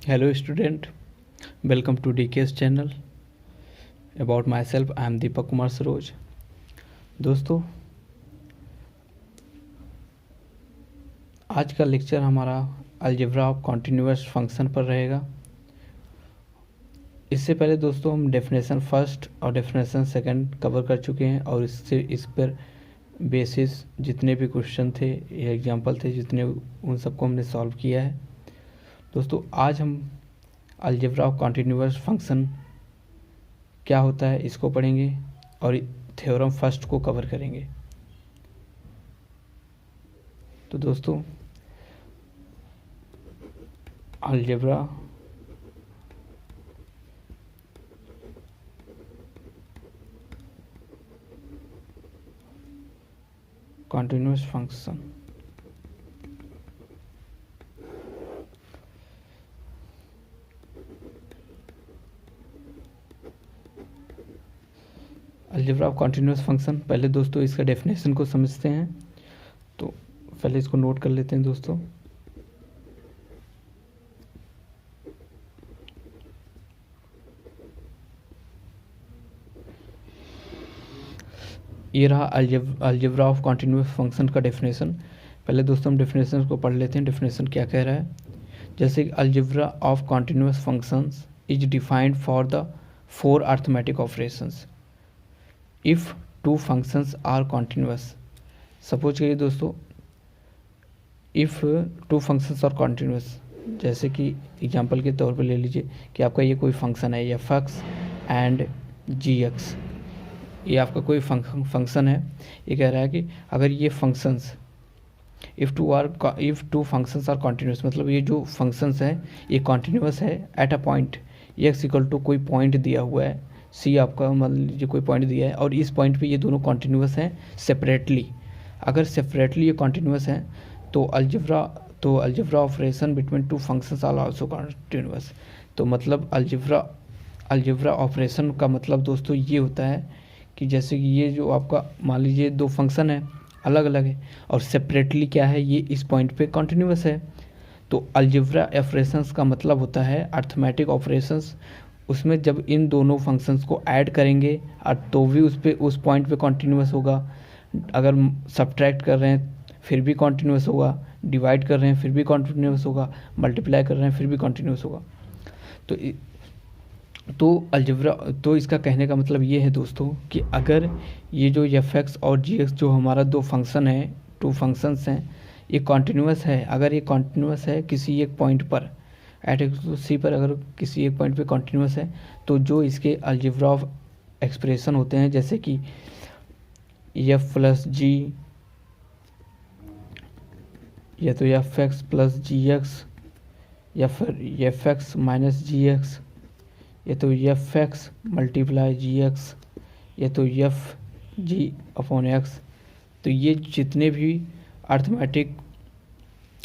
Hello student, welcome to DK's channel. About myself, I am Deepak Kumar Saroj. दोस्तों, आज का lecture हमारा algebra of continuous function पर रहेगा। इससे पहले दोस्तों हम डेफिनेशन फर्स्ट और डेफिनेशन सेकंड कवर कर चुके हैं और इस पर बेसिस जितने भी क्वेश्चन थे या एग्जांपल थे जितने उन सबको हमने सॉल्व किया है। दोस्तों, आज हम अलजेब्रा ऑफ कॉन्टिन्यूअस फंक्शन क्या होता है इसको पढ़ेंगे और थ्योरम फर्स्ट को कवर करेंगे। तो दोस्तों, algebra continuous function algebra of continuous function, पहले दोस्तों इसका डेफिनेशन को समझते हैं। तो पहले इसको नोट कर लेते हैं दोस्तों। ये रहा अलजेब्रा ऑफ कॉन्टिन्यूअस फंक्शन का डेफिनेशन। पहले दोस्तों हम डेफिनेशन को पढ़ लेते हैं। डेफिनेशन क्या कह रहा है, जैसे algebra of continuous functions is defined for the four arithmetic operations if two functions are continuous. Suppose करिए दोस्तों, if two functions are continuous, जैसे कि एग्जांपल के तौर पर ले लीजिए कि आपका ये कोई फंक्शन है f x and ji x. ये आपका कोई फंक्शन है। ये कह रहा है कि अगर ये functions if two functions are continuous, मतलब ये जो फंक्शंस है ये कॉन्टिन्यूअस है at a point x equal to कोई पॉइंट दिया हुआ है, सी आपका मान लीजिए कोई पॉइंट दिया है और इस पॉइंट पे ये दोनों कॉन्टिन्यूअस हैं सेपरेटली। अगर सेपरेटली ये कॉन्टिन्यूअस हैं तो algebra operation between two functions are also continuous. तो मतलब अलजेब्रा ऑपरेशन का मतलब दोस्तों ये होता है कि जैसे कि ये जो आपका मान लीजिए दो फंक्शन है अलग अलग है और सेपरेटली क्या है, ये इस पॉइंट पे कॉन्टिन्यूअस है। तो अलजेब्रा ऑपरेशंस का मतलब होता है अर्थमेटिक ऑपरेशंस। उसमें जब इन दोनों फंक्शंस को ऐड करेंगे और तो भी उस पॉइंट पे कॉन्टिन्यूअस होगा। अगर सब्ट्रैक्ट कर रहे हैं फिर भी कॉन्टिन्यूअस होगा, डिवाइड कर रहे हैं फिर भी कॉन्टिन्यूअस होगा, मल्टीप्लाई कर रहे हैं फिर भी कॉन्टिन्यूअस होगा। तो इसका कहने का मतलब ये है दोस्तों कि अगर ये जो एफ एक्स और जी एक्स जो हमारा दो फंक्शन है, टू फंक्शंस हैं, ये कॉन्टिन्यूअस है। अगर ये कॉन्टिन्यूअस है किसी एक पॉइंट पर एट एक्स सी पर, अगर किसी एक पॉइंट पे कॉन्टिन्यूअस है तो जो इसके अलजेब्रा ऑफ एक्सप्रेशन होते हैं जैसे कि एफ प्लस जी या तो F x plus g x या फिर एफ एक्स माइनस जी एक्स या तो एफ एक्स मल्टीप्लाई जी एक्स या तो एफ जी अपॉन एक्स। तो ये जितने भी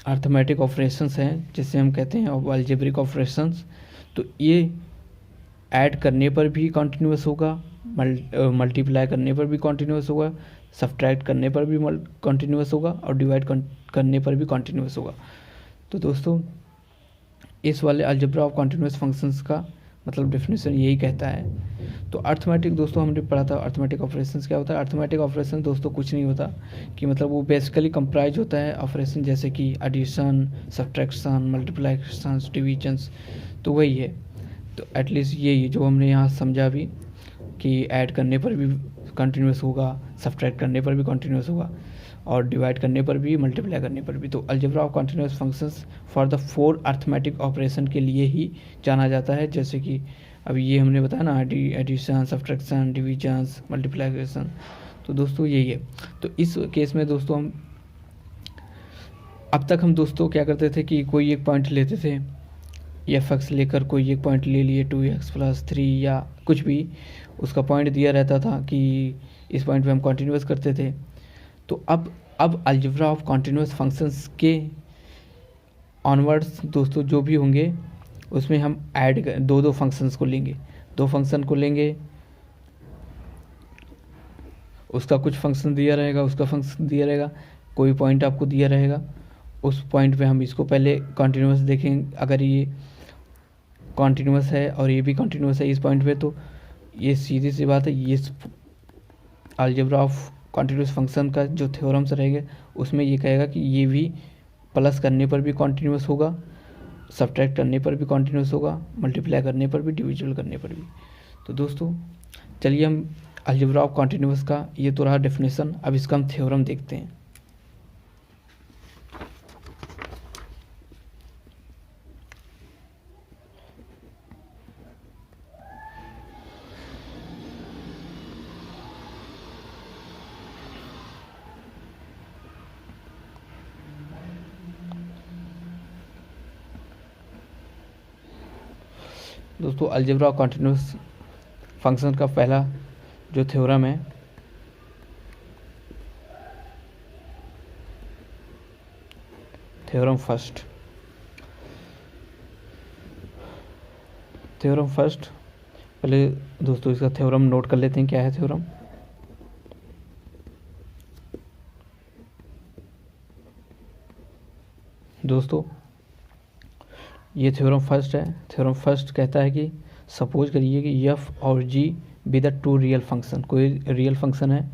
अर्थमेटिक ऑपरेशंस हैं जिसे हम कहते हैं अलजेब्रिक ऑपरेशंस, तो ये ऐड करने पर भी कॉन्टिन्यूअस होगा, मल्टीप्लाई करने पर भी कॉन्टिन्यूअस होगा, सब्ट्रैक्ट करने पर भी कॉन्टिन्यूअस होगा और डिवाइड करने पर भी कॉन्टिन्यूअस होगा। तो दोस्तों, इस वाले अलजेब्रा ऑफ कॉन्टिन्यूअस फंक्शंस का मतलब डेफिनेशन यही कहता है। तो अर्थमेटिक दोस्तों हमने पढ़ा था, अर्थमेटिक ऑपरेशंस क्या होता है। अर्थमेटिक ऑपरेशन दोस्तों कुछ नहीं होता कि मतलब वो बेसिकली कंप्राइज होता है ऑपरेशन जैसे कि एडिशन, सब्ट्रैक्शन, मल्टीप्लिकेशन, डिविजन्स, तो वही है। तो एटलीस्ट यही जो हमने यहाँ समझा भी कि ऐड करने पर भी कंटिन्यूअस होगा, सब्ट्रैक्ट करने पर भी कंटिन्यूअस होगा और डिवाइड करने पर भी, मल्टीप्लाई करने पर भी। तो algebra of continuous functions for the four arithmetic operation के लिए ही जाना जाता है। जैसे कि अभी ये हमने बताया ना, एडिशन, सब्ट्रैक्शन, डिविजन्स, मल्टीप्लिकेशन, तो दोस्तों यही है। तो इस केस में दोस्तों अब तक हम दोस्तों क्या करते थे कि कोई एक पॉइंट लेते थे, एफ एक्स लेकर कोई एक पॉइंट ले लिए 2x + 3 या कुछ भी, उसका पॉइंट दिया रहता था कि इस पॉइंट पे हम कंटिन्यूअस करते थे। तो अब अलजेब्रा ऑफ कॉन्टिन्यूअस फंक्शंस के ऑनवर्ड्स दोस्तों जो भी होंगे उसमें हम ऐड दो फंक्शंस को लेंगे, दो फंक्शन को लेंगे, उसका कुछ फंक्शन दिया रहेगा, उसका फंक्शन दिया रहेगा, कोई पॉइंट आपको दिया रहेगा, उस पॉइंट पे हम इसको पहले कंटिन्यूअस देखेंगे। अगर ये कॉन्टिन्यूस है और ये भी कॉन्टिन्यूस है इस पॉइंट पे, तो ये सीधी सी बात है, ये अलजेब्रा ऑफ कॉन्टिन्यूस फंक्शन का जो थ्योरम्स रहेंगे उसमें ये कहेगा कि ये भी प्लस करने पर भी कॉन्टिन्यूस होगा, सब्ट्रैक्ट करने पर भी कॉन्टिन्यूस होगा, मल्टीप्लाई करने पर भी, डिविजिबल करने पर भी। तो दोस्तों चलिए हम अलजेब्रा ऑफ कॉन्टिन्यूस का ये तो रहा डेफिनेशन, अब इसका हम थ्योरम देखते हैं। दोस्तों अलजेब्रा ऑफ कॉन्टिन्यूस फंक्शन का पहला जो थ्योरम है, थ्योरम फर्स्ट, पहले दोस्तों इसका थ्योरम नोट कर लेते हैं। क्या है थ्योरम? दोस्तों ये थ्योरम फर्स्ट है। थ्योरम फर्स्ट कहता है कि सपोज करिए कि एफ और G be the two real function, कोई रियल फंक्शन है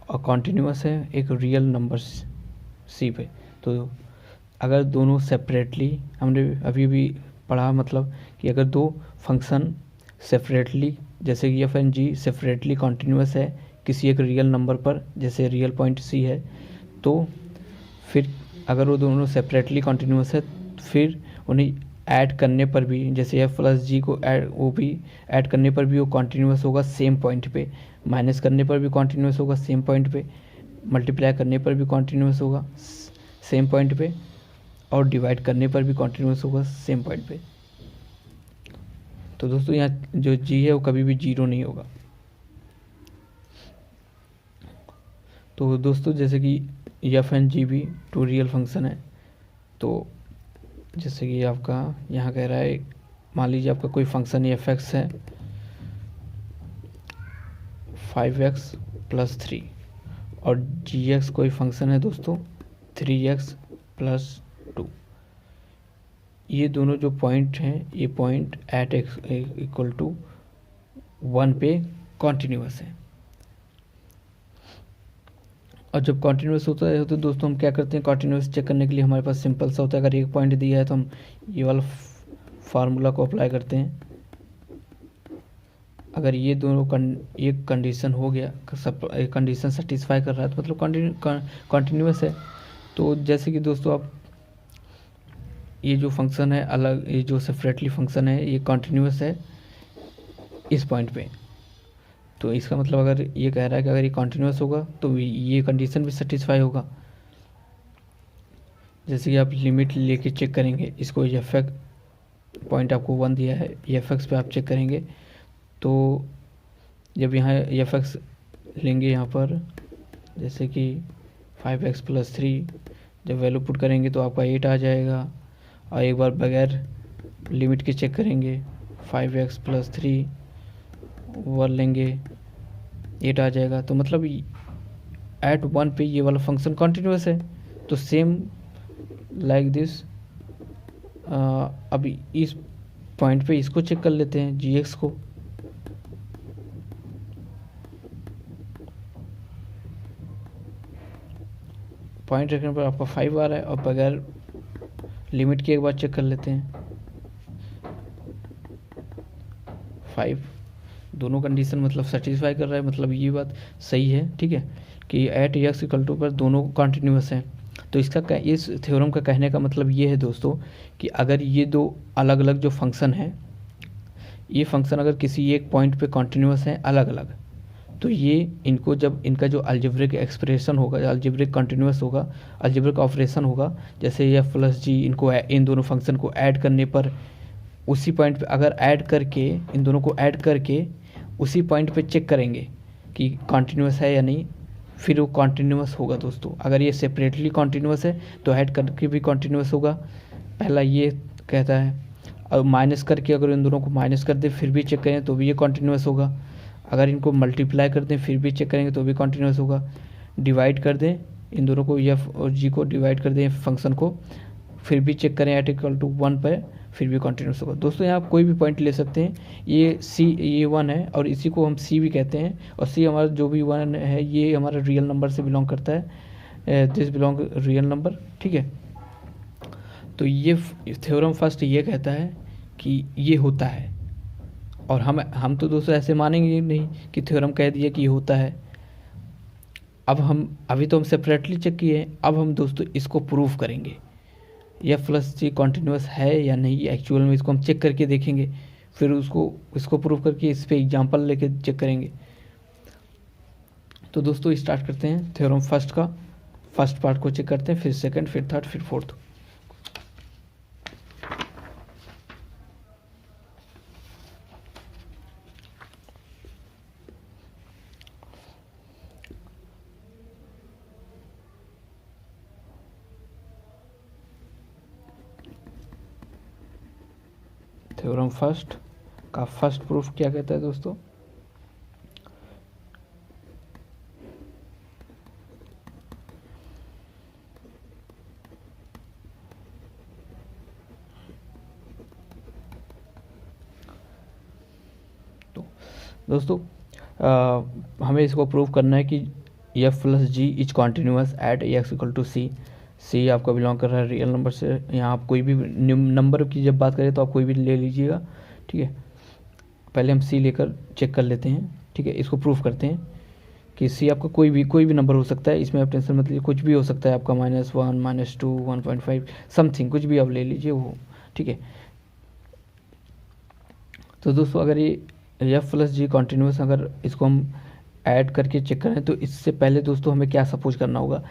और कॉन्टिन्यूस है एक रियल नंबर सी पे। तो अगर दोनों सेपरेटली, हमने अभी भी पढ़ा मतलब कि अगर दो फंक्शन सेपरेटली, जैसे कि f and g separately continuous है किसी एक रियल नंबर पर, जैसे रियल पॉइंट सी है, तो फिर अगर वो दोनों सेपरेटली कॉन्टिन्यूस है फिर उन्हें ऐड करने पर भी, जैसे एफ प्लस जी को ऐड, वो भी ऐड करने पर भी वो कॉन्टिन्यूस होगा सेम पॉइंट पे, माइनस करने पर भी कॉन्टिन्यूस होगा सेम पॉइंट पे, मल्टीप्लाई करने पर भी कॉन्टिन्यूस होगा सेम पॉइंट पे, और डिवाइड करने पर भी कॉन्टिन्यूस होगा सेम पॉइंट पे। तो दोस्तों यहाँ जो जी है वो कभी भी जीरो नहीं होगा। तो दोस्तों जैसे कि एफ एंड जी भी टू रियल फंक्शन है, तो जैसे कि आपका यहाँ कह रहा है, मान लीजिए आपका कोई फंक्शन एफ एक्स है 5x + 3 और जी एक्स कोई फंक्शन है दोस्तों 3x + 2। ये दोनों जो पॉइंट हैं ये पॉइंट एट x = 1 पे कॉन्टिन्यूस है। और जब कॉन्टिन्यूस होता है तो दोस्तों हम क्या करते हैं, कॉन्टिन्यूस चेक करने के लिए हमारे पास सिंपल सा होता है, अगर एक पॉइंट दिया है तो हम ये वाला फार्मूला को अप्लाई करते हैं। अगर ये दोनों एक कंडीशन हो गया, सब एक कंडीशन सेटिस्फाई कर रहा है तो मतलब कॉन्टिन्यूस है। तो जैसे कि दोस्तों आप ये जो फंक्शन है अलग, ये जो सेपरेटली फंक्शन है ये कॉन्टिन्यूस है इस पॉइंट पे, तो इसका मतलब अगर ये कह रहा है कि अगर ये कॉन्टिन्यूस होगा तो ये कंडीशन भी सेटिस्फाई होगा। जैसे कि आप लिमिट लेके चेक करेंगे इसको, एफ एक्स पॉइंट आपको 1 दिया है, एफ एक्स पे आप चेक करेंगे तो जब यहाँ एफ एक्स लेंगे यहाँ पर, जैसे कि 5x + 3 जब वैल्यू पुट करेंगे तो आपका 8 आ जाएगा, और एक बार बगैर लिमिट के चेक करेंगे 5x + 3 1 लेंगे 8 आ जाएगा। तो मतलब एट 1 पे ये वाला फंक्शन कॉन्टिन्यूस है। तो सेम लाइक दिस अभी इस पॉइंट पे इसको चेक कर लेते हैं जी एक्स को। पॉइंट रखने पर आपका 5 आ रहा है और बगैर लिमिट के एक बार चेक कर लेते हैं 5, दोनों कंडीशन मतलब सेटिस्फाई कर रहा है, मतलब ये बात सही है, ठीक है, कि एट x = पर दोनों कॉन्टिन्यूस हैं। तो इसका इस थ्योरम का कहने का मतलब ये है दोस्तों कि अगर ये दो अलग अलग जो फंक्शन हैं, ये फंक्शन अगर किसी एक पॉइंट पे कॉन्टिन्यूस हैं अलग अलग, तो ये इनको जब इनका जो अलजेब्रिक एक्सप्रेशन होगा, अलजेब्रिक कॉन्टिन्यूस होगा, अलजेब्रिक ऑपरेशन होगा, जैसे एफ प्लस जी, इनको इन दोनों फंक्शन को ऐड करने पर उसी पॉइंट पे अगर ऐड करके, इन दोनों को ऐड करके उसी पॉइंट पे चेक करेंगे कि कॉन्टिन्यूस है या नहीं, फिर वो कॉन्टिन्यूस होगा दोस्तों। अगर ये सेपरेटली कॉन्टिन्यूस है तो ऐड करके भी कॉन्टिन्यूस होगा, पहला ये कहता है। और माइनस करके अगर इन दोनों को माइनस कर दें फिर भी चेक करें तो भी ये कॉन्टिन्यूस होगा, अगर इनको मल्टीप्लाई कर दें फिर भी चेक करेंगे तो भी कॉन्टिन्यूस होगा, डिवाइड कर दें इन दोनों को, एफ और जी को डिवाइड कर दें फंक्शन को, फिर भी चेक करें एट = 1 पर फिर भी कॉन्टिन्यूस होगा। दोस्तों यहाँ आप कोई भी पॉइंट ले सकते हैं, ये सी, ये 1 है और इसी को हम सी भी कहते हैं, और सी हमारा जो भी 1 है ये हमारा रियल नंबर से बिलोंग करता है, दिस बिलोंग रियल नंबर, ठीक है। तो ये थ्योरम फर्स्ट ये कहता है कि ये होता है, और हम तो दोस्तों ऐसे मानेंगे नहीं कि थ्योरम कह दिया कि ये होता है। अब हम अभी तो हम सेपरेटली चेक किए हैं, अब हम दोस्तों इसको प्रूफ करेंगे एफ प्लस जी कॉन्टिन्यूस है या नहीं एक्चुअल में, इसको हम चेक करके देखेंगे, फिर इसको प्रूफ करके इस पर एग्जाम्पल लेके चेक करेंगे। तो दोस्तों स्टार्ट करते हैं थ्योरम फर्स्ट का, फर्स्ट पार्ट को चेक करते हैं, फिर सेकंड, फिर थर्ड, फिर फोर्थ। थ्योरम फर्स्ट का फर्स्ट प्रूफ क्या कहता है दोस्तों, तो दोस्तों हमें इसको प्रूव करना है कि F plus ji is continuous at X equal to C. C आपका बिलोंग कर रहा है रियल नंबर से, यहाँ आप कोई भी नंबर की जब बात करें तो आप कोई भी ले लीजिएगा, ठीक है। पहले हम सी लेकर चेक कर लेते हैं, ठीक है, इसको प्रूफ करते हैं कि सी आपका कोई भी नंबर हो सकता है, इसमें आप टेंशन मत लीजिए, कुछ भी हो सकता है आपका -1 -2 1.5 समथिंग, कुछ भी आप ले लीजिए वो, ठीक है। तो दोस्तों अगर ये एफ प्लस जी कॉन्टिन्यूस, अगर इसको हम ऐड करके चेक करें तो इससे पहले दोस्तों हमें क्या सपोज करना होगा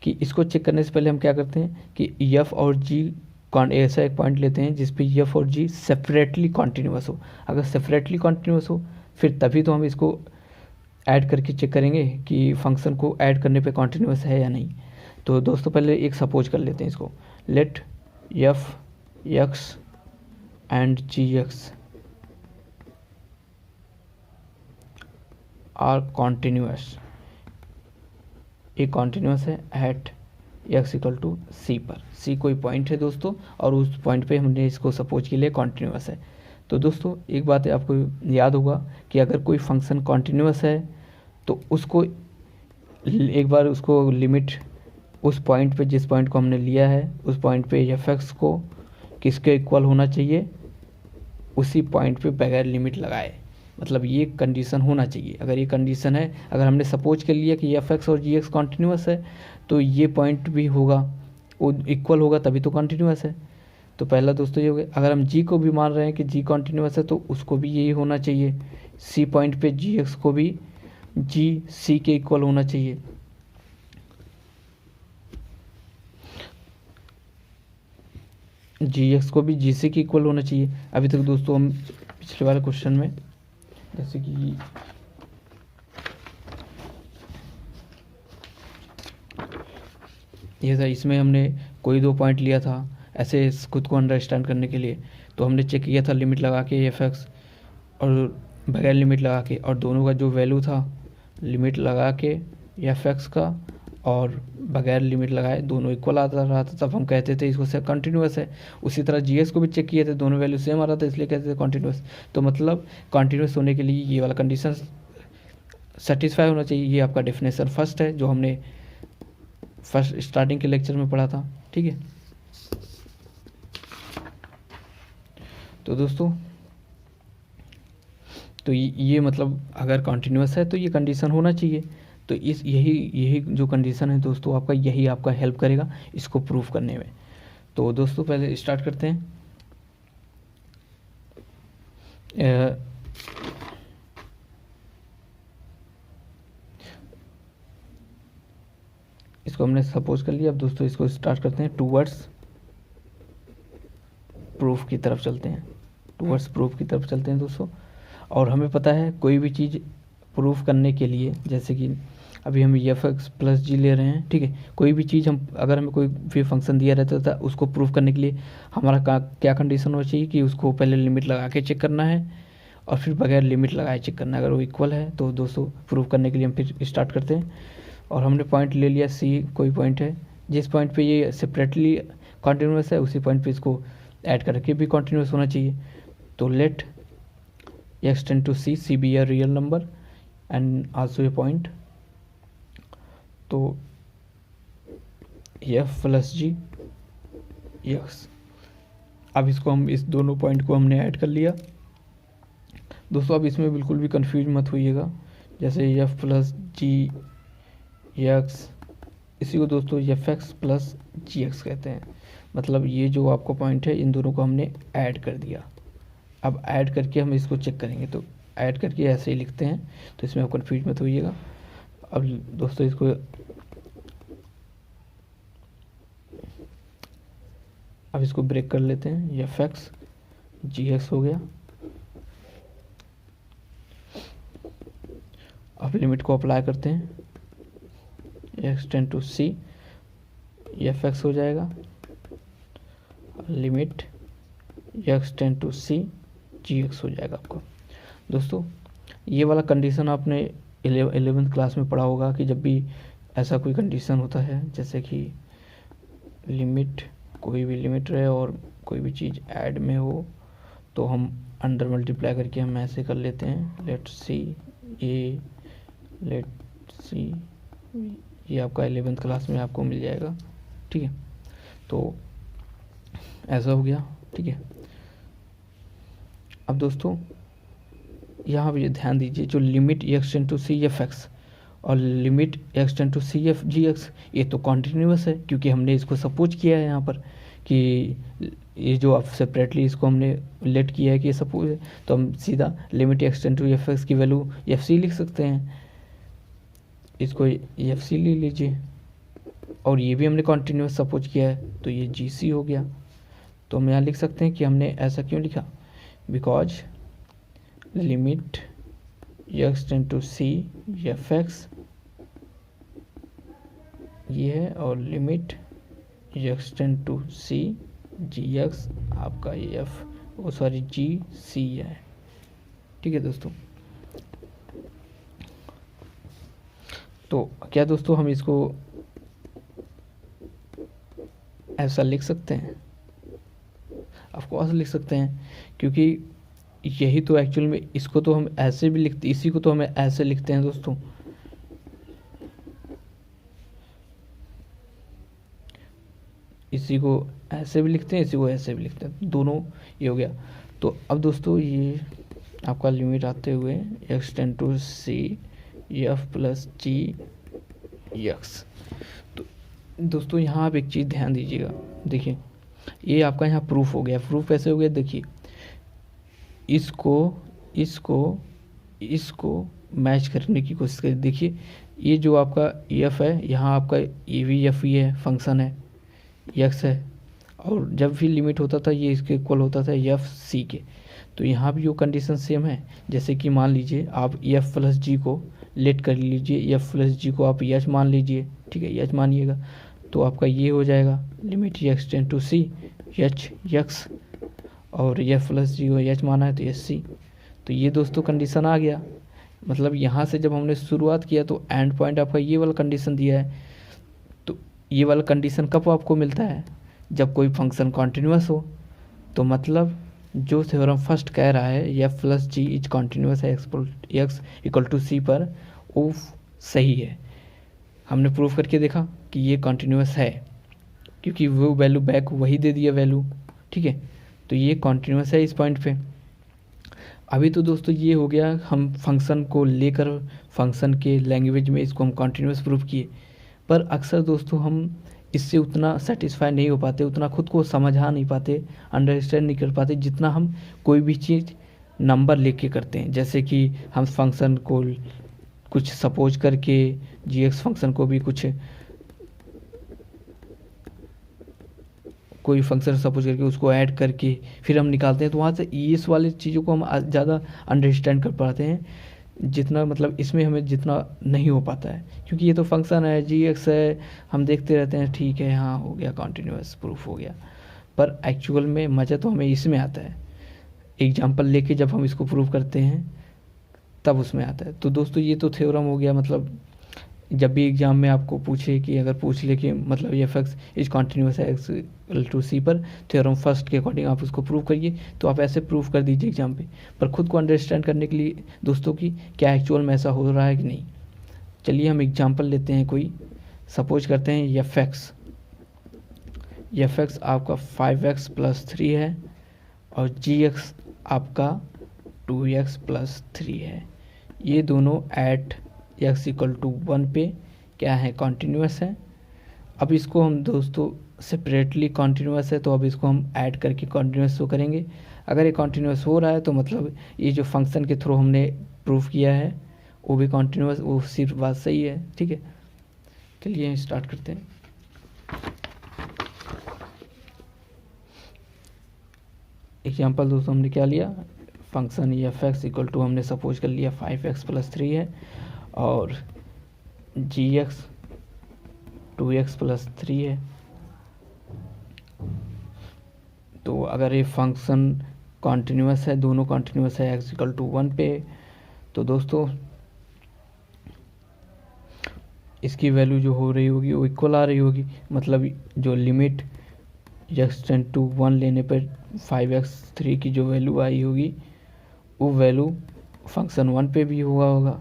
कि इसको चेक करने से पहले हम क्या करते हैं कि एफ और जी ऐसा एक पॉइंट लेते हैं जिस पे एफ और जी सेपरेटली कॉन्टिन्यूस हो। अगर सेपरेटली कॉन्टिन्यूस हो फिर तभी तो हम इसको ऐड करके चेक करेंगे कि फंक्शन को ऐड करने पे कॉन्टिन्यूस है या नहीं। तो दोस्तों पहले एक सपोज कर लेते हैं इसको, let F x and ji X are continuous, ये कॉन्टिन्यूस है एट एक्स इक्वल टू सी पर। सी कोई पॉइंट है दोस्तों और उस पॉइंट पे हमने इसको सपोज के लिए कॉन्टिन्यूस है। तो दोस्तों एक बात है आपको याद होगा कि अगर कोई फंक्शन कॉन्टिन्यूस है तो उसको एक बार उसको लिमिट उस पॉइंट पे, जिस पॉइंट को हमने लिया है उस पॉइंट पे एफ एक्स को किसके इक्वल होना चाहिए, उसी पॉइंट पे बगैर लिमिट लगाए, मतलब ये कंडीशन होना चाहिए। अगर ये कंडीशन है, अगर हमने सपोज कर लिया कि एफ एक्स और जी एक्स कॉन्टिन्यूस है तो ये पॉइंट भी होगा, वो इक्वल होगा तभी तो कॉन्टिन्यूस है। तो पहला दोस्तों ये हो गया। अगर हम जी को भी मान रहे हैं कि जी कॉन्टिन्यूस है तो उसको भी यही होना चाहिए, सी पॉइंट पे जी एक्स को भी जी सी के इक्वल होना चाहिए। जी एक्स को भी जी सी के इक्वल होना चाहिए। अभी तक दोस्तों हम पिछले वाले क्वेश्चन में जैसे कि ये था, इसमें हमने कोई दो पॉइंट लिया था ऐसे खुद को अंडरस्टैंड करने के लिए, तो हमने चेक किया था लिमिट लगा के एफ एक्स और बगैर लिमिट लगा के, और दोनों का जो वैल्यू था लिमिट लगा के एफ एक्स का और बगैर लिमिट लगाए दोनों इक्वल आता रहा था, तब हम कहते थे इसको से कंटिन्यूस है। उसी तरह जी एस को भी चेक किए थे, दोनों वैल्यू सेम आ रहा था इसलिए कहते थे कंटिन्यूस। तो मतलब कंटिन्यूस होने के लिए ये वाला कंडीशन सेटिस्फाई होना चाहिए। ये आपका डेफिनेशन फर्स्ट है जो हमने फर्स्ट स्टार्टिंग के लेक्चर में पढ़ा था, ठीक है। तो दोस्तों तो ये मतलब अगर कंटिन्यूस है तो ये कंडीशन होना चाहिए। तो इस यही जो कंडीशन है दोस्तों आपका, यही आपका हेल्प करेगा इसको प्रूफ करने में। तो दोस्तों पहले स्टार्ट करते हैं। इसको हमने सपोज कर लिया। अब दोस्तों इसको स्टार्ट करते हैं, टूवर्ड्स प्रूफ की तरफ चलते हैं, टूवर्ड्स प्रूफ की तरफ चलते हैं दोस्तों। और हमें पता है कोई भी चीज़ प्रूफ करने के लिए, जैसे कि अभी हम एफ एक्स प्लस जी ले रहे हैं, ठीक है, कोई भी चीज़ हम अगर हमें कोई भी फंक्शन दिया रहता था उसको प्रूफ करने के लिए हमारा क्या कंडीशन होना चाहिए कि उसको पहले लिमिट लगा के चेक करना है और फिर बगैर लिमिट लगाए चेक करना है। अगर वो इक्वल है तो दोस्तों प्रूफ करने के लिए हम फिर स्टार्ट करते हैं। और हमने पॉइंट ले लिया सी, कोई पॉइंट है जिस पॉइंट पे ये सेपरेटली कॉन्टिन्यूस है उसी पॉइंट पे इसको ऐड करके भी कॉन्टिन्यूस होना चाहिए। तो let x tend to c be a real number and also a point. तो f प्लस जी x, अब इसको हम इस दोनों पॉइंट को हमने ऐड कर लिया। दोस्तों अब इसमें बिल्कुल भी कंफ्यूज मत होइएगा, जैसे f प्लस जी एक्स, इसी को दोस्तों F x plus g x कहते हैं। मतलब ये जो आपका पॉइंट है इन दोनों को हमने ऐड कर दिया। अब ऐड करके हम इसको चेक करेंगे, तो ऐड करके ऐसे ही लिखते हैं, तो इसमें आप कन्फ्यूज मत होइएगा। अब दोस्तों इसको ब्रेक कर लेते हैं, एफ एक्स जी एक्स हो गया। अब लिमिट को अप्लाई करते हैं, x tend to C F x हो जाएगा, limit x tend to c g x हो जाएगा आपका। दोस्तों ये वाला कंडीशन आपने 11th क्लास में पढ़ा होगा कि जब भी ऐसा कोई कंडीशन होता है, जैसे कि लिमिट, कोई भी लिमिट रहे और कोई भी चीज़ ऐड में हो, तो हम अंडर मल्टीप्लाई करके हम ऐसे कर लेते हैं, लेट सी ए, लेट सी, ये आपका 11th क्लास में आपको मिल जाएगा। ठीक है, तो ऐसा हो गया। ठीक है, अब दोस्तों यहाँ पे ध्यान दीजिए, जो limit x tend to C F X और limit x tend to C F G x, ये तो कॉन्टिन्यूस है, क्योंकि हमने इसको सपोज किया है यहाँ पर कि ये जो अब सेपरेटली इसको हमने लेट किया है कि ये सपोज है, तो हम सीधा limit x tend to f x की वैल्यू एफ सी लिख सकते हैं। इसको एफ सी ले लीजिए, और ये भी हमने कॉन्टिन्यूस सपोज किया है, तो ये जी सी हो गया। तो हम यहाँ लिख सकते हैं कि हमने ऐसा क्यों लिखा, because limit x tend to C F x ये है, और limit x tend to c g x आपका एफ जी सी है। ठीक है दोस्तों, तो क्या दोस्तों हम इसको ऐसा लिख सकते हैं? ऑफ कोर्स लिख सकते हैं, क्योंकि यही तो एक्चुअल में, इसको तो हम ऐसे भी लिखते, इसी को तो हमें ऐसे लिखते हैं दोस्तों। इसी को ऐसे भी लिखते हैं, इसी को ऐसे भी लिखते हैं, दोनों ये हो गया। तो अब दोस्तों ये आपका लिमिट आते हुए x tend to C f plus g x. तो दोस्तों यहाँ आप एक चीज़ ध्यान दीजिएगा, देखिए ये आपका यहाँ प्रूफ हो गया। प्रूफ कैसे हो गया, देखिए इसको मैच करने की कोशिश करिए। देखिए ये जो आपका एफ है, यहाँ आपका ये भी एफ ही है, फंक्शन है, एक्स है, और जब भी लिमिट होता था ये इसके इक्वल होता था एफ सी के। तो यहाँ भी वो कंडीशन सेम है। जैसे कि मान लीजिए आप एफ प्लस जी को लेट कर लीजिए, एफ प्लस जी को आप एच मान लीजिए, ठीक है, एच मानिएगा, तो आपका ये हो जाएगा limit x tend to c h x, और एफ प्लस जी को एच माना है तो एच सी। तो ये दोस्तों कंडीशन आ गया। मतलब यहाँ से जब हमने शुरुआत किया तो एंड पॉइंट आपका ये वाला कंडीशन दिया है। तो ये वाला कंडीशन कब आपको मिलता है, जब कोई फंक्शन कॉन्टिन्यूस हो। तो मतलब जो थ्योरम फर्स्ट कह रहा है f plus ji is continuous है एक्स इक्वल टू सी पर, वो सही है। हमने प्रूफ करके देखा कि ये कॉन्टिन्यूस है, क्योंकि वो वैल्यू बैक वही दे दिया वैल्यू। ठीक है, तो ये कॉन्टिन्यूस है इस पॉइंट पे। अभी तो दोस्तों ये हो गया, हम फंक्शन को लेकर फंक्शन के लैंग्वेज में इसको हम कॉन्टिन्यूस प्रूफ किए। पर अक्सर दोस्तों हम इससे उतना सेटिस्फाई नहीं हो पाते, उतना खुद को समझा नहीं पाते, अंडरस्टैंड नहीं कर पाते, जितना हम कोई भी चीज़ नंबर लेके करते हैं। जैसे कि हम फंक्शन को कुछ सपोज करके, जी एक्स फंक्शन को भी कुछ कोई फंक्शन सपोज करके उसको ऐड करके फिर हम निकालते हैं, तो वहाँ से इस वाली चीज़ों को हम ज़्यादा अंडरस्टैंड कर पाते हैं, जितना मतलब इसमें हमें जितना नहीं हो पाता है। क्योंकि ये तो फंक्शन है, जी एक्स है, हम देखते रहते हैं, ठीक है हाँ हो गया, कॉन्टिन्यूस प्रूफ हो गया। पर एक्चुअल में मज़ा तो हमें इसमें आता है, एग्जाम्पल लेके जब हम इसको प्रूव करते हैं तब उसमें आता है। तो दोस्तों ये तो थ्योरम हो गया, मतलब जब भी एग्जाम में आपको पूछे कि अगर पूछ ले कि मतलब एफ एक्स इज कॉन्टिन्यूस है एक्स इक्वल टू सी पर थ्योरम फर्स्ट के अकॉर्डिंग आप उसको प्रूव करिए, तो आप ऐसे प्रूव कर दीजिए एग्जाम पे। पर खुद को अंडरस्टैंड करने के लिए दोस्तों की क्या एक्चुअल में ऐसा हो रहा है कि नहीं। चलिए हम एग्जाम्पल लेते हैं कोई, सपोज करते हैं एफ एक्स आपका 5x + 3 है और जी एक्स आपका 2x + 3 है। ये दोनों एट x = 1 पे क्या है, कॉन्टीन्यूस है। अब इसको हम दोस्तों सेपरेटली कॉन्टीन्यूस है, तो अब इसको हम ऐड करके कॉन्टीन्यूस शो करेंगे। अगर ये कॉन्टीन्यूस हो रहा है तो मतलब ये जो फंक्शन के थ्रू हमने प्रूफ किया है वो भी कॉन्टीन्यूस, वो सिर्फ बात सही है। ठीक है, चलिए स्टार्ट करते हैं। एग्जाम्पल दोस्तों हमने क्या लिया, function f x equal to हमने सपोज कर लिया 5x + 3 है और जी एक्स 2x + 3 है। तो अगर ये फंक्शन कॉन्टीन्यूस है, दोनों कॉन्टीन्यूस है x = 1 पे, तो दोस्तों इसकी वैल्यू जो हो रही होगी वो इक्वल आ रही होगी। मतलब जो लिमिट x टेंड टू 1 लेने पर 5x3 की जो वैल्यू आई होगी वो वैल्यू फंक्शन 1 पे भी हुआ होगा,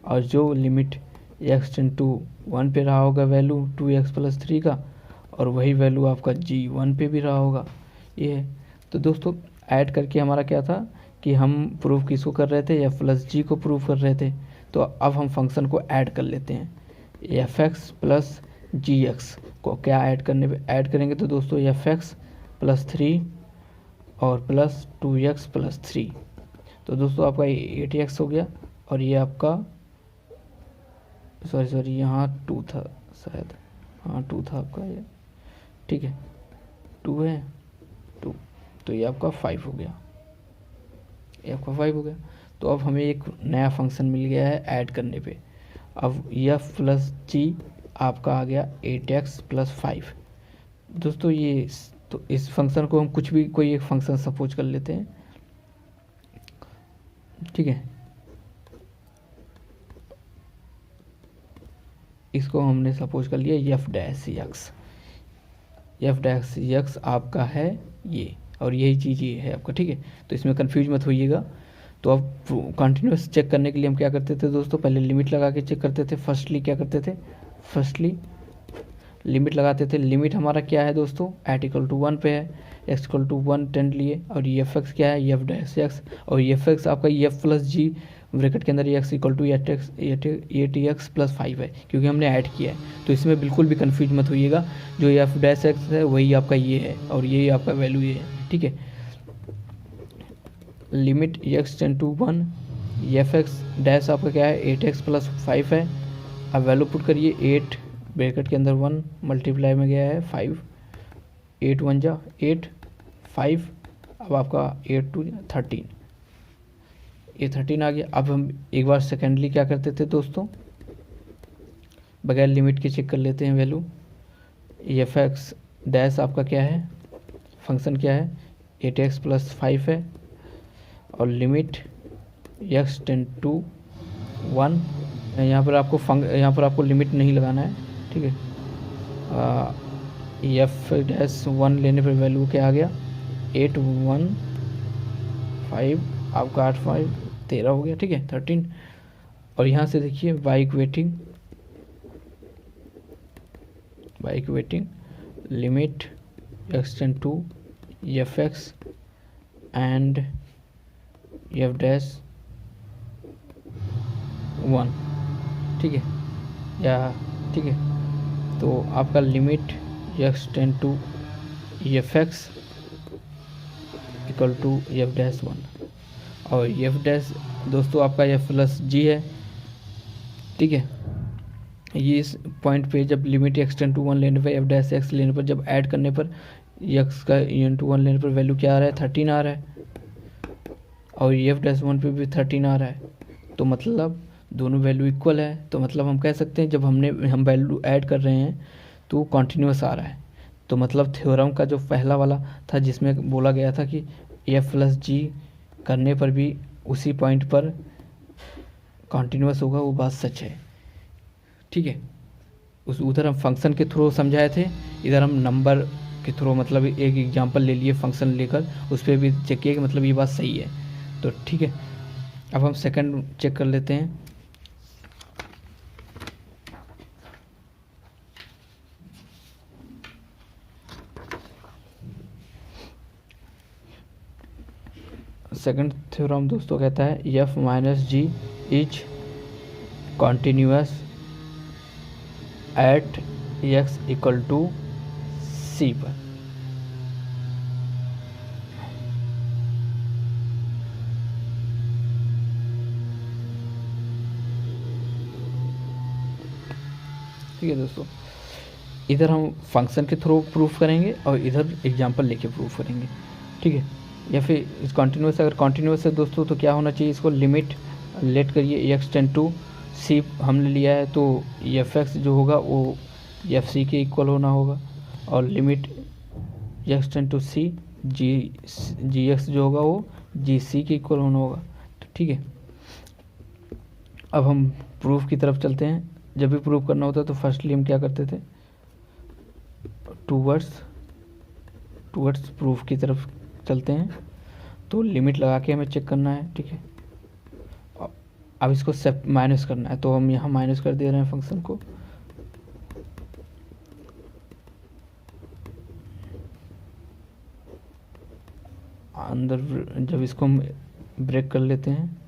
और जो लिमिट x टेंड टू 1 पे रहा होगा वैल्यू 2x + 3 का, और वही वैल्यू आपका g 1 पे भी रहा होगा। ये है। तो दोस्तों ऐड करके हमारा क्या था कि हम प्रूफ किसको कर रहे थे, f+g को प्रूफ कर रहे थे। तो अब हम फंक्शन को ऐड कर लेते हैं, एफ एक्स + जी एक्स को क्या ऐड करने पे ऐड करेंगे, तो दोस्तों एफ एक्स + 3 और + 2x + 3, तो दोस्तों आपका 8x हो गया। और ये आपका सॉरी यहाँ 2 था शायद, हाँ 2 था आपका ये, ठीक है 2 है 2, तो ये आपका 5 हो गया, ये आपका 5 हो गया। तो अब हमें एक नया फंक्शन मिल गया है ऐड करने पे। अब f+g आपका आ गया 8x + 5। दोस्तों ये तो इस फंक्शन को हम कुछ भी कोई एक फंक्शन सपोज कर लेते हैं, ठीक है। इसको हमने सपोज कर लिया f'(x) आपका है ये, और यही चीज़ ये है आपका, ठीक है। तो इसमें कंफ्यूज मत होइएगा। तो अब कंटिन्यूस चेक करने के लिए हम क्या करते थे दोस्तों, पहले लिमिट लगा के चेक करते थे। फर्स्टली क्या करते थे, फर्स्टली लिमिट लगाते थे। लिमिट हमारा क्या है दोस्तों, एट इक्वल टू 1 पे है, x इक्वल टू 1 टेंड लिए, और ये एफ एक्स क्या है, f'(x), और एफ एक्स आपका f+g ब्रैकेट के अंदर x इक्वल टू 8x + 5 है, क्योंकि हमने ऐड किया है। तो इसमें बिल्कुल भी कंफ्यूज मत होइएगा, जो f'(x) है वही आपका ये है, और यही आपका वैल्यू ये है, ठीक है। Limit x tend to 1, f x dash आपका क्या है 8x + 5 है। अब वैल्यू पुट करिए, 8 ब्रैकेट के अंदर 1 मल्टीप्लाई में गया है 5, 8 1 जा 8 5, अब आपका 8 2 13, ये 13 आ गया। अब हम एक बार सेकेंडली क्या करते थे दोस्तों, बगैर लिमिट के चेक कर लेते हैं वैल्यू। एफ एक्स डैश आपका क्या है, फंक्शन क्या है 8x + 5 है, और लिमिट x टेंड टू 1, यहाँ पर आपको लिमिट नहीं लगाना है, ठीक है। f'(1) लेने पर वैल्यू क्या आ गया 8 1 5, आपका 8 5 13 हो गया, ठीक है 13। और यहाँ से देखिए by equating limit x tend to f x and f'(1), ठीक है या, ठीक है। तो आपका limit x tend to f x equal to f'(1), और f' दोस्तों आपका f+g है, ठीक है। ये इस पॉइंट पे जब लिमिट x टेंड टू 1 लेने पर f'(x) लेने पर जब ऐड करने पर x का × 1 लेने पर वैल्यू क्या आ रहा है 13 आ रहा है, और f'(1) पे भी 13 आ रहा है। तो मतलब दोनों वैल्यू इक्वल है, तो मतलब हम कह सकते हैं जब हम वैल्यू ऐड कर रहे हैं तो कॉन्टीन्यूस आ रहा है। तो मतलब थ्योरम का जो पहला वाला था जिसमें बोला गया था कि f+g करने पर भी उसी पॉइंट पर कॉन्टीन्यूस होगा, वो बात सच है। ठीक है। उधर हम फंक्शन के थ्रू समझाए थे, इधर हम नंबर के थ्रू मतलब एक एग्जांपल ले लिए फंक्शन लेकर, उस पर भी चेक किया कि मतलब ये बात सही है। तो ठीक है, अब हम सेकंड चेक कर लेते हैं। सेकंड थ्योरम दोस्तों कहता है F minus G is continuous at X equal to सी पर। ठीक है दोस्तों, इधर हम फंक्शन के थ्रू प्रूफ करेंगे और इधर एग्जांपल लेके प्रूफ करेंगे। ठीक है, या फिर इस कॉन्टिन्यूस, अगर कॉन्टिन्यूस है दोस्तों तो क्या होना चाहिए, इसको लिमिट लेट करिए एक्स टेंड टू सी हमने लिया है, तो एफ एक्स जो होगा वो एफ सी के इक्वल होना होगा, और limit x tend to c g x जो होगा वो जी सी के इक्वल होना होगा। तो ठीक है, अब हम प्रूफ की तरफ चलते हैं। जब भी प्रूफ करना होता है तो फर्स्टली हम क्या करते थे, टूवर्ड्स प्रूफ की तरफ चलते हैं। तो लिमिट लगा के हमें चेक करना है। ठीक है, अब इसको माइनस करना है, तो हम यहाँ माइनस कर दे रहे हैं फंक्शन को। अंदर जब इसको हम ब्रेक कर लेते हैं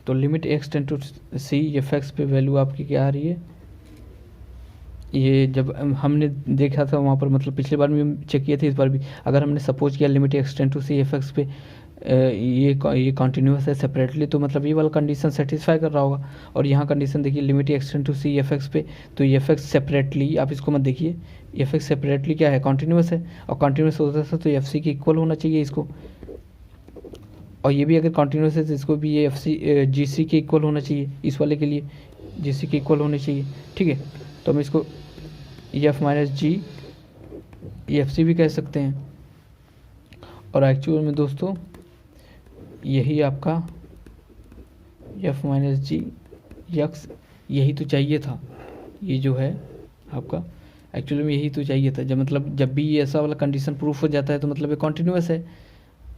तो limit x tend to C F x पे वैल्यू आपकी क्या आ रही है, ये जब हमने देखा था वहाँ पर मतलब पिछले बार भी हम चेक किए थे, इस बार भी अगर हमने सपोज किया limit x tend to C F x पे ये कॉन्टिन्यूस है सेपरेटली, तो मतलब ये वाला कंडीशन सेटिस्फाई कर रहा होगा। और यहाँ कंडीशन देखिए limit x tend to C F x पे, तो एफ एक्स सेपरेटली, आप इसको मत देखिए, एफ एक्स सेपरेटली क्या है, कॉन्टिन्यूस है, और कॉन्टिन्यूस होता था तो एफ सी के इक्वल होना चाहिए इसको, और ये भी अगर कॉन्टिन्यूस है तो इसको भी ये एफ सी जी सी के इक्वल होना चाहिए, इस वाले के लिए जी सी के इक्वल होने चाहिए। ठीक है, तो हम इसको एफ माइनस जी एफ सी भी कह सकते हैं, और एक्चुअल में दोस्तों यही आपका एफ माइनस जी एक्स यही तो चाहिए था, ये जो है आपका एक्चुअली में यही तो चाहिए था। जब मतलब जब भी ये ऐसा वाला कंडीशन प्रूफ हो जाता है तो मतलब ये कॉन्टिन्यूस है।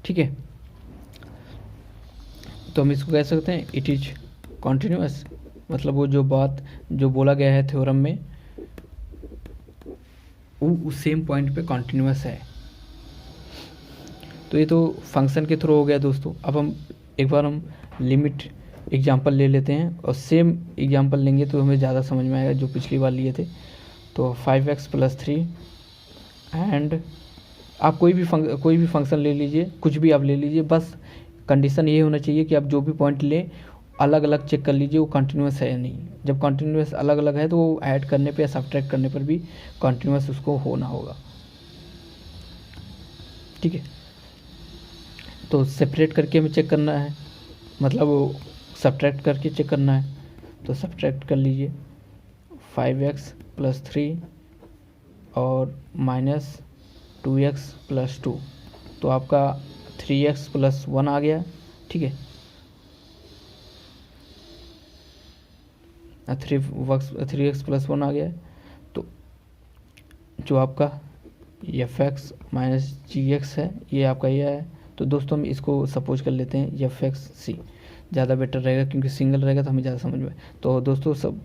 ठीक है, तो हम इसको कह सकते हैं इट इज कॉन्टिन्यूस, मतलब वो जो बात जो बोला गया है थ्योरम में वो उस सेम पॉइंट पे कॉन्टिन्यूस है। तो ये तो फंक्शन के थ्रू हो गया दोस्तों। अब हम एक बार हम लिमिट एग्जांपल ले लेते हैं, और सेम एग्जांपल लेंगे तो हमें ज़्यादा समझ में आएगा जो पिछली बार लिए थे। तो 5x + 3 एंड आप कोई भी फंक्शन ले लीजिए, कुछ भी आप ले लीजिए, बस कंडीशन ये होना चाहिए कि आप जो भी पॉइंट लें अलग अलग चेक कर लीजिए वो कंटिन्यूस है या नहीं। जब कंटिन्यूस अलग अलग है तो वो ऐड करने पे या सब्ट्रैक्ट करने पर भी कंटिन्यूस उसको होना होगा। ठीक है, तो सेपरेट करके हमें चेक करना है, मतलब वो सब्ट्रैक्ट करके चेक करना है। तो सब्ट्रैक्ट कर लीजिए 5x + 3 और -2x + 2, तो आपका 3x + 1 आ गया। ठीक है, 3x + 1 आ गया। तो जो आपका एफ एक्स माइनस जी एक्स है ये आपका यह है। तो दोस्तों हम इसको सपोज कर लेते हैं एफ एक्स सी, ज़्यादा बेटर रहेगा क्योंकि सिंगल रहेगा तो हमें ज़्यादा समझ में। तो दोस्तों सब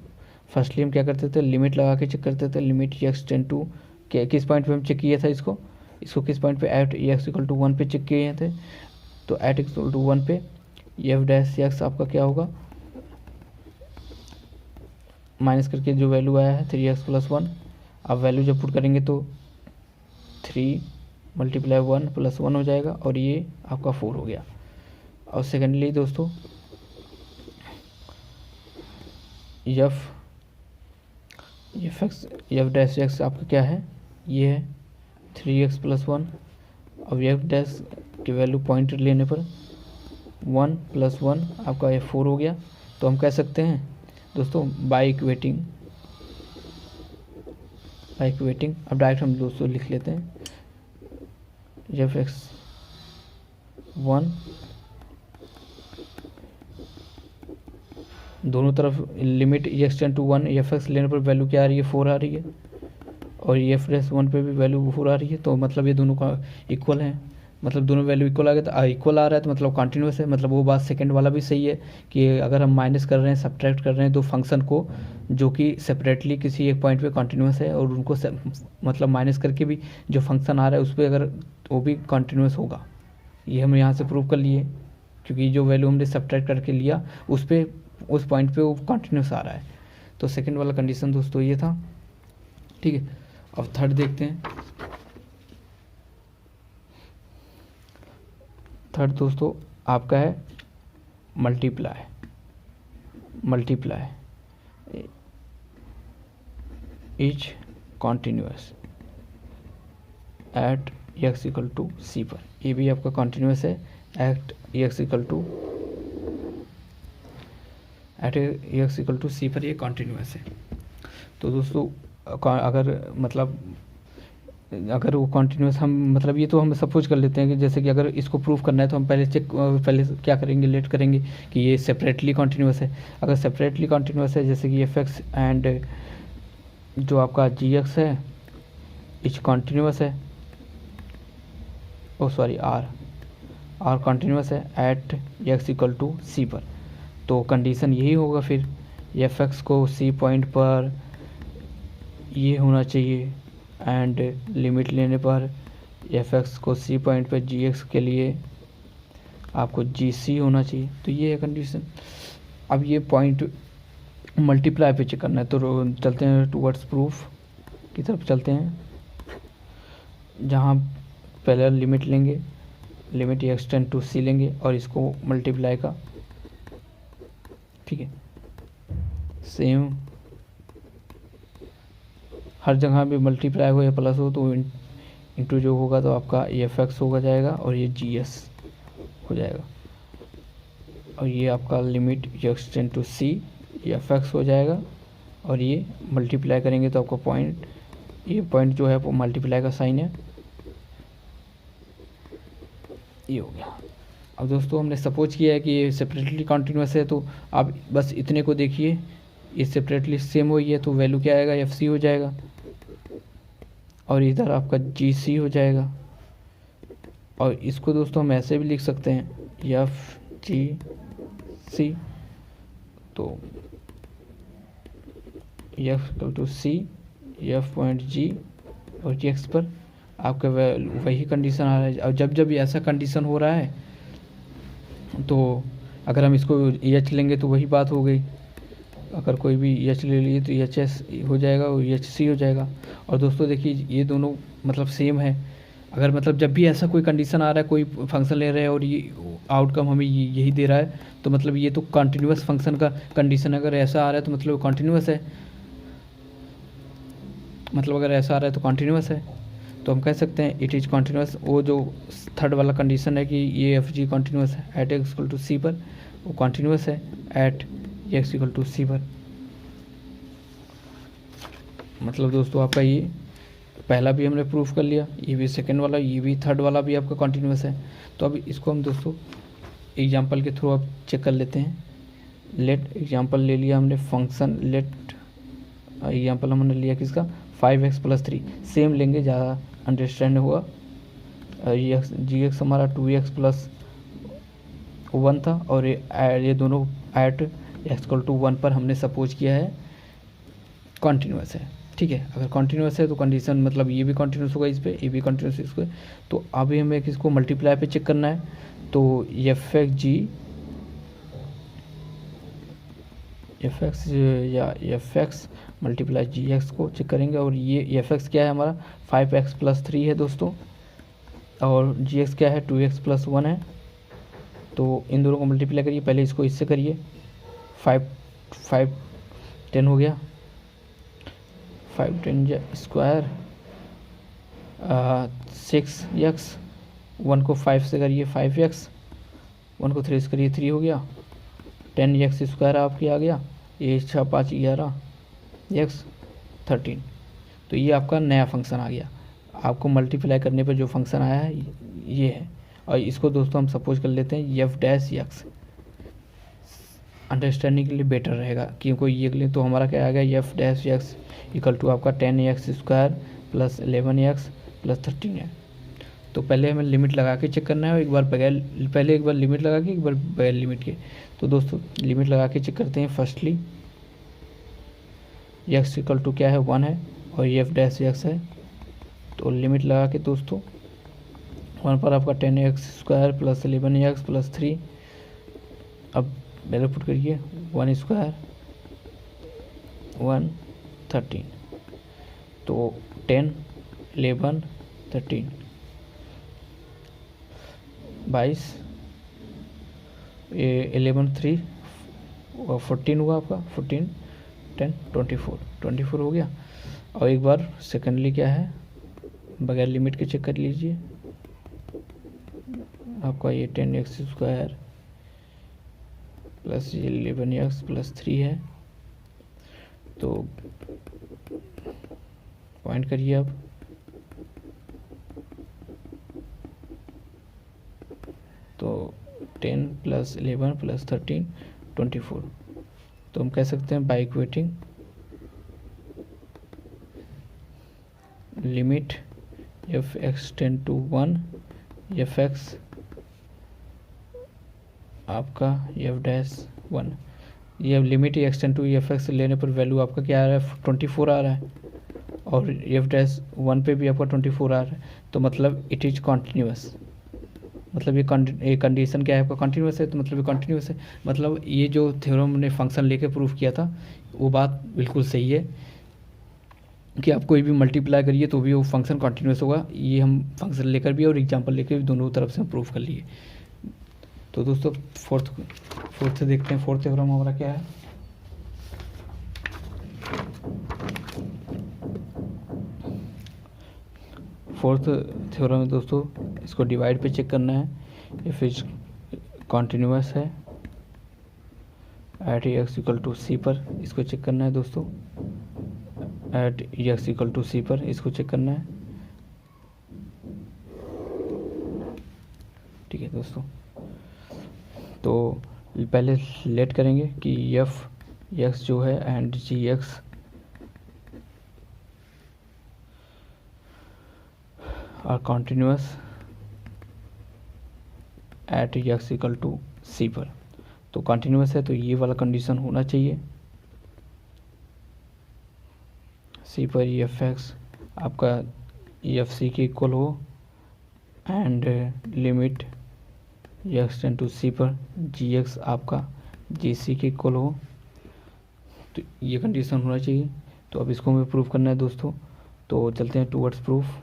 फर्स्टली हम क्या करते थे, लिमिट लगा के चेक करते थे। लिमिट एक्स टेंड टू किस पॉइंट पे हम चेक किया था इसको किस पॉइंट पे एट एक्स इक्वल टू 1 पे चेक किए थे। तो एट एक्स इक्वल टू 1 पे एफ डैश एक्स आपका क्या होगा, माइनस करके जो वैल्यू आया है 3x + 1। अब वैल्यू जब पुट करेंगे तो 3 × 1 + 1 हो जाएगा, और ये आपका 4 हो गया। और सेकेंडली दोस्तों एफ डैश एक्स आपका क्या है, ये है 3x + 1। अब एफ डैश की वैल्यू पॉइंट लेने पर 1 + 1 आपका ये 4 हो गया। तो हम कह सकते हैं दोस्तों बाय इक्वेटिंग अब डायरेक्ट हम दोस्तों लिख लेते हैं f(x)(1) दोनों तरफ limit x tend to 1 f(x) लेने पर वैल्यू क्या आ रही है, 4 आ रही है, और ये f(1) पे भी वैल्यू 4 आ रही है। तो मतलब ये दोनों का इक्वल है, मतलब दोनों वैल्यू इक्वल आ गया, तो इक्वल आ रहा है तो मतलब कंटिन्यूस है। मतलब वो बात सेकंड वाला भी सही है कि अगर हम माइनस कर रहे हैं, सब्ट्रैक्ट कर रहे हैं, तो फंक्शन को जो कि सेपरेटली किसी एक पॉइंट पे कंटिन्यूस है और उनको मतलब माइनस करके भी जो फंक्शन आ रहा है उस पर अगर वो भी कंटिन्यूस होगा, ये हम यहाँ से प्रूव कर लिए, क्योंकि जो वैल्यू हमने सब्ट्रैक्ट करके लिया उस पॉइंट पे वो कंटिन्यूस आ रहा है। तो सेकंड वाला कंडीशन दोस्तों ये था, ठीक है। अब थर्ड देखते हैं। थर्ड दोस्तों आपका है multiply is continuous at x equal to सी पर। ये भी आपका कॉन्टिन्यूस है एट x इक्वल टू सी पर, ये कॉन्टिन्यूस है। तो दोस्तों अगर वो कॉन्टिन्यूस हम मतलब ये तो हम सपोज कर लेते हैं कि जैसे कि अगर इसको प्रूव करना है तो हम पहले क्या करेंगे, लेट करेंगे कि ये सेपरेटली कॉन्टिन्यूस है। अगर सेपरेटली कॉन्टिन्यूस है जैसे कि f(x) एंड जो आपका g(x) है इच कॉन्टिन्यूस है, r कॉन्टिन्यूस है एट x इक्वल टू सी पर। तो कंडीशन यही होगा फिर f(x) को सी पॉइंट पर ये होना चाहिए एंड लिमिट लेने पर f(x) को सी पॉइंट पर g(x) के लिए आपको gc होना चाहिए। तो ये है कंडीशन। अब ये पॉइंट मल्टीप्लाई पे चेक करना है, तो चलते हैं टूवर्ड्स प्रूफ की तरफ चलते हैं, जहाँ पहले लिमिट लेंगे, limit x tend to c लेंगे और इसको मल्टीप्लाई का, ठीक है, सेम हर जगह भी मल्टीप्लाई हो या प्लस हो तो इंटू जो होगा तो आपका f(x) होगा जाएगा और ये gs हो जाएगा, और ये आपका limit x tend to c f(x) हो जाएगा, और ये मल्टीप्लाई करेंगे तो आपका ये पॉइंट जो है वो मल्टीप्लाई का साइन है, ये हो गया। अब दोस्तों हमने सपोज किया है कि ये सेपरेटली कॉन्टिन्यूस है, तो आप बस इतने को देखिए, ये सेपरेटली सेम हो है तो वैल्यू क्या आएगा, एफ सी हो जाएगा, और इधर आपका जी सी हो जाएगा। और इसको दोस्तों हम ऐसे भी लिख सकते हैं एफ जी सी, तो F equal to C F point G और जी एक्स पर आपका वही कंडीशन आ रहा है। और जब जब ऐसा कंडीशन हो रहा है तो अगर हम इसको एच लेंगे तो वही बात हो गई, अगर कोई भी एच ले लिए तो एच एस हो जाएगा और एच सी हो जाएगा। और दोस्तों देखिए ये दोनों मतलब सेम है, अगर मतलब जब भी ऐसा कोई कंडीशन आ रहा है, कोई फंक्शन ले रहे हैं और ये आउटकम हमें यही दे रहा है, तो मतलब ये तो कॉन्टिन्यूस फंक्शन का कंडीशन अगर ऐसा आ रहा है तो मतलब कॉन्टिन्यूस है, मतलब अगर ऐसा आ रहा है तो कॉन्टिन्यूस है। तो हम कह सकते हैं इट इज़ कॉन्टिन्यूस। वो जो थर्ड वाला कंडीशन है कि ये एफ जी कॉन्टिन्यूस है एट एक्स इक्वल टू सी पर, वो कॉन्टिन्यूस है एट एक्स इक्वल टू सी पर। मतलब दोस्तों आपका ये पहला भी हमने प्रूफ कर लिया, ये भी सेकंड वाला, ये भी थर्ड वाला भी आपका कॉन्टिन्यूस है। तो अब इसको हम दोस्तों एग्जांपल के थ्रू आप चेक कर लेते हैं। लेट एग्जांपल ले लिया हमने फंक्शन, लेट एग्जांपल हमने लिया किसका, 5x + 3, सेम लेंगे ज़्यादा अंडरस्टैंड हुआ। जी एक्स हमारा 2x + 1 था और ये दोनों एट x = 1 पर हमने सपोज किया है कॉन्टिन्यूस है, ठीक है। अगर कॉन्टिन्यूस है तो कंडीशन मतलब ये भी कॉन्टिन्यूस होगा इस पर, ये भी कॉन्टिन्यूस इस पर। तो अभी हमें किसको मल्टीप्लाई पे चेक करना है, तो एफ एक्स मल्टीप्लाई जी एक्स को चेक करेंगे। और ये एफ एक्स क्या है हमारा 5x + 3 है दोस्तों, और जी एक्स क्या है 2x + 1 है। तो इन दोनों को मल्टीप्लाई करिए, पहले इसको इससे करिए, 5 10 हो गया, 5 10 स्क्वायर 6x, 1 को 5 से करिए 5x, 1 को 3 से करिए 3 हो गया, 10x² आपकी आ गया, ये 6 5 11 x 13। तो ये आपका नया फंक्शन आ गया। आपको मल्टीप्लाई करने पर जो फंक्शन आया है ये है। और इसको दोस्तों हम सपोज कर लेते हैं f'(x), अंडरस्टैंडिंग के लिए बेटर रहेगा क्योंकि ये के लिए तो हमारा क्या आ गया f'(x) इक्वल टू आपका 10x² प्लस 11x प्लस 13 है। तो पहले हमें लिमिट लगा के चेक करना है, एक बार लिमिट लगा के, एक बार बगैर लिमिट के। तो दोस्तों लिमिट लगा के चेक करते हैं। फर्स्टली x इक्वल टू क्या है 1 है और ये f'(x) है। तो लिमिट लगा के दोस्तों 1 पर आपका 10x² प्लस 11x प्लस 3, अब पहले पुट करिए 1² 1 13। तो 10 11 13 22, 11 3 14 हुआ आपका, 14 10 24 हो गया। और एक बार सेकेंडली क्या है बगैर लिमिट के चेक कर लीजिए। आपका ये 10x² प्लस 11x प्लस 3 है। तो पॉइंट करिए अब। तो 10 प्लस 11 प्लस 13 24। तो हम कह सकते हैं by equating limit f(x) tend to 1 f(x) आपका f'(1), ये limit x tend to f(x) लेने पर वैल्यू आपका क्या आ रहा है 24 आ रहा है, और f'(1) पे भी आपका 24 आ रहा है। तो मतलब इट इज़ कॉन्टीन्यूअस, मतलब ये कंडीशन क्या है आपका कॉन्टीन्यूअस है। तो मतलब ये कॉन्टीन्यूअस है, मतलब ये जो थ्योरम ने फंक्शन लेके प्रूफ किया था वो बात बिल्कुल सही है कि आप कोई भी मल्टीप्लाई करिए तो भी वो फंक्शन कॉन्टीन्यूअस होगा। ये हम फंक्शन लेकर भी और एग्जांपल लेकर भी दोनों तरफ से हम प्रूफ कर लिए। तो दोस्तों फोर्थ से देखते हैं। फोर्थ थ्योरम हमारा क्या है। फोर्थ थ्योरम में दोस्तों इसको डिवाइड पे चेक करना है। इफ इज कॉन्टीन्यूअस है at x equal to c पर, इसको चेक करना है दोस्तों। At x equal to c पर इसको चेक करना है। ठीक है दोस्तों, तो पहले लेट करेंगे कि f(x) जो है and g(x) are continuous at x equal to c पर। तो कॉन्टीन्यूअस है तो ये वाला कंडीशन होना चाहिए c पर f(x) आपका f(c) के इक्वल हो and limit x tend to c पर g(x) आपका gc के इक्वल हो। तो ये कंडीशन होना चाहिए। तो अब इसको हमें प्रूफ करना है दोस्तों। तो चलते हैं टूवर्ड्स प्रूफ।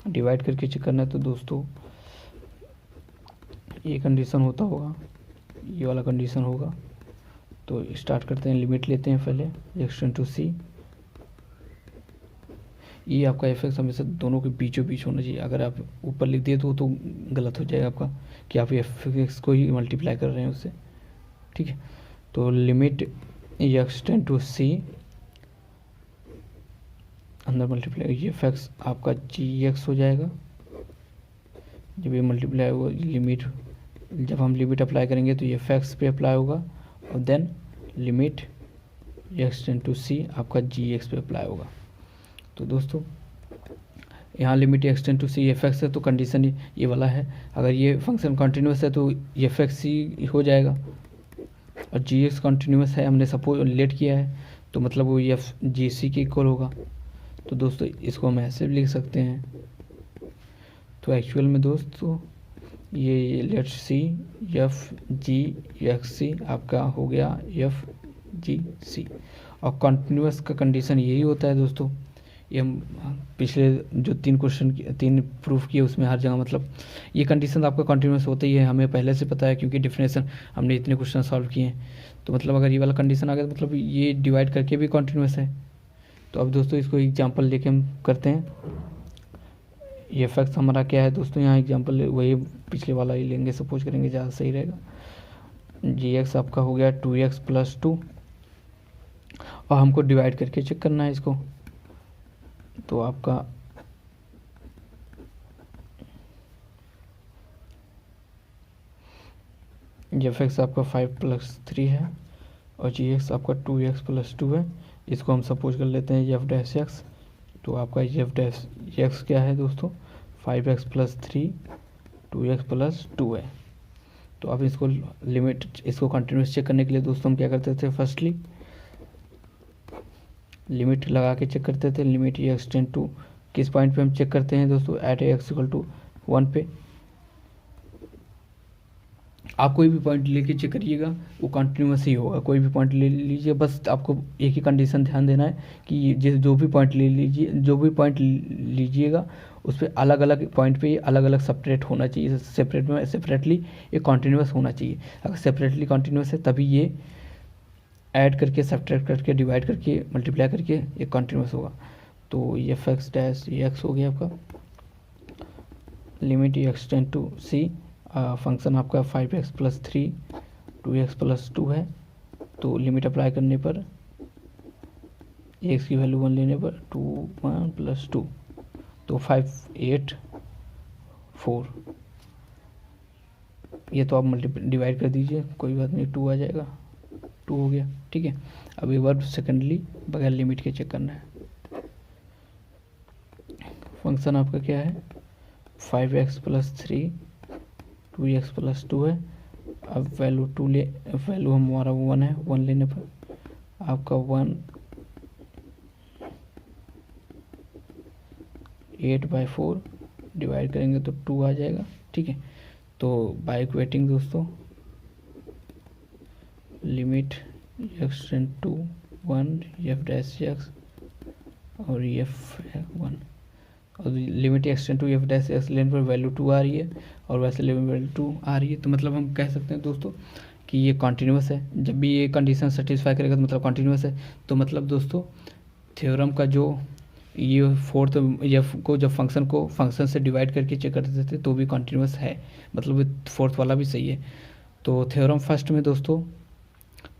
डिवाइड करके चेक करना है। तो दोस्तों ये कंडीशन होता होगा, ये वाला कंडीशन होगा। तो स्टार्ट करते हैं, लिमिट लेते हैं पहले x टेंड टू c। ये आपका f(x) हमेशा दोनों के बीचों बीच होना चाहिए। अगर आप ऊपर लिख दिए तो गलत हो जाएगा आपका कि आप f(x) को ही मल्टीप्लाई कर रहे हैं उससे। ठीक है, तो limit x tend to c अंदर मल्टीप्लाई f(x) आपका g(x) हो जाएगा। जब ये मल्टीप्लाई होगा लिमिट, जब हम लिमिट अप्लाई करेंगे तो ये f(x) पे अप्लाई होगा और then limit x tend to c आपका g(x) पे अप्लाई होगा। तो दोस्तों यहाँ limit x tend to c f(x) है तो कंडीशन ये वाला है। अगर ये फंक्शन कॉन्टीन्यूअस है तो f(x) ही हो जाएगा, और g(x) कॉन्टीन्यूअस है, हमने सपोज लेट किया है तो मतलब वो gc के इक्वल होगा। तो दोस्तों इसको हम ऐसे भी लिख सकते हैं। तो एक्चुअल में दोस्तों ये लेट सी f(g(x) आपका हो गया f(g(c), और कॉन्टीन्यूअस का कंडीशन यही होता है दोस्तों। ये हम पिछले जो 3 प्रूफ किए उसमें हर जगह मतलब ये कंडीशन आपका कॉन्टीन्यूअस होता ही है, हमें पहले से पता है क्योंकि डेफिनेशन हमने इतने क्वेश्चन सॉल्व किए हैं। तो मतलब अगर ये वाला कंडीशन आ गया तो मतलब ये डिवाइड करके भी कॉन्टीन्यूअस है। तो अब दोस्तों इसको एग्जांपल लेके हम करते हैं। ये फैक्ट हमारा क्या है दोस्तों, यहाँ एग्जांपल वही पिछले वाला ही लेंगे, सपोज करेंगे, ज़्यादा सही रहेगा। gx आपका हो गया 2x + 2 और हमको डिवाइड करके चेक करना है इसको। तो आपका f(x) आपका 5 + 3 है और gx आपका 2x + 2 है। इसको हम सपोज कर लेते हैं f'(x). तो आपका f'(x) क्या है दोस्तों, 5x + 3 2x + 2 है। तो अब इसको लिमिट, इसको कंटिन्यूस चेक करने के लिए दोस्तों हम क्या करते थे, फर्स्टली लिमिट लगा के चेक करते थे। लिमिट ये एक्सटेंड टू, किस पॉइंट पे हम चेक करते हैं दोस्तों, एट x = 1 पे। आप कोई भी पॉइंट लेके चेक करिएगा, वो कंटिन्यूस ही होगा। कोई भी पॉइंट ले लीजिए, बस आपको एक ही कंडीशन ध्यान देना है कि जो भी पॉइंट ले लीजिए, जो भी पॉइंट लीजिएगा उस पर अलग अलग पॉइंट पे अलग अलग सेपरेट होना चाहिए। सेपरेटली ये कंटिन्यूस होना चाहिए। अगर सेपरेटली कंटिन्यूस है तभी ये ऐड करके, सब्ट्रैक्ट करके, डिवाइड करके, मल्टीप्लाई करके ये कंटिन्यूस होगा। तो ये f(x) हो गया आपका। लिमिट ये एक्सटेंड टू c, फंक्शन आपका 5x + 3 2x + 2 है। तो लिमिट अप्लाई करने पर x की वैल्यू 1 लेने पर 2 1 + 2 तो 5 8 4। ये तो आप डिवाइड कर दीजिए, कोई बात नहीं, 2 आ जाएगा, 2 हो गया, ठीक है। अब एक बार सेकेंडली बगैर लिमिट के चेक करना है। फंक्शन आपका क्या है, 5x + 3 2x + 2 है। अब वैल्यू हमारा 1 है। 1 लेने पर आपका 1 8/4 डिवाइड करेंगे तो 2 आ जाएगा, ठीक है। तो बाय इक्वेटिंग दोस्तों, लिमिट एक्सटेंड टू 1 f'(x) और f1 और लिमिट एक्सटेंड टू f'(x) लेने पर वैल्यू 2 आ रही है और वैसे लेने पर वैल्यू 2 आ रही है। तो मतलब हम कह सकते हैं दोस्तों कि ये कॉन्टीन्यूस है। जब भी ये कंडीशन सेटिस्फाई करेगा तो मतलब कॉन्टीन्यूस है। तो मतलब दोस्तों थ्योरम का जो ये फोर्थ एफ को जब फंक्शन से डिवाइड करके चेक करते थे तो भी कॉन्टीन्यूस है, मतलब फोर्थ वाला भी सही है। तो थ्योरम फर्स्ट में दोस्तों,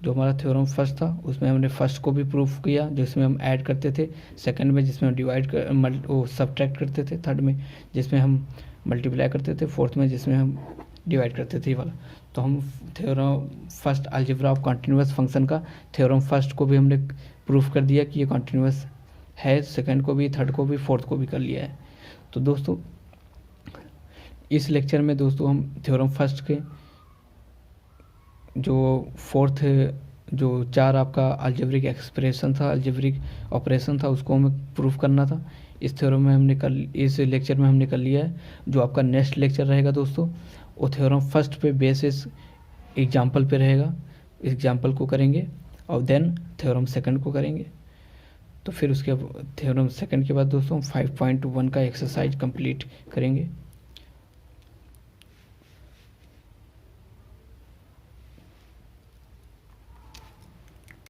जो हमारा थ्योरम फर्स्ट था उसमें हमने फर्स्ट को भी प्रूफ किया जिसमें हम ऐड करते थे, सेकंड में जिसमें हम सब्ट्रैक्ट करते थे, थर्ड में जिसमें हम मल्टीप्लाई करते थे, फोर्थ में जिसमें हम डिवाइड करते थे, ये वाला। तो हम theorem first algebra of continuous function का थ्योरम फर्स्ट को भी हमने प्रूफ कर दिया कि ये कंटिन्यूअस है, सेकंड को भी, थर्ड को भी, फोर्थ को भी कर लिया है। तो दोस्तों इस लेक्चर में दोस्तों हम थ्योरम फर्स्ट के जो फोर्थ जो 4 आपका अलजेब्रिक एक्सप्रेशन था, अलजेब्रिक ऑपरेशन था, उसको हमें प्रूफ करना था। इस थ्योरम में इस लेक्चर में हमने कर लिया है। जो आपका नेक्स्ट लेक्चर रहेगा दोस्तों वो थ्योरम फर्स्ट पे बेसिस एग्जाम्पल पे रहेगा, एग्जाम्पल को करेंगे और देन थ्योरम सेकंड को करेंगे। तो फिर उसके थ्योरम सेकंड के बाद दोस्तों 5.1 का एक्सरसाइज कंप्लीट करेंगे।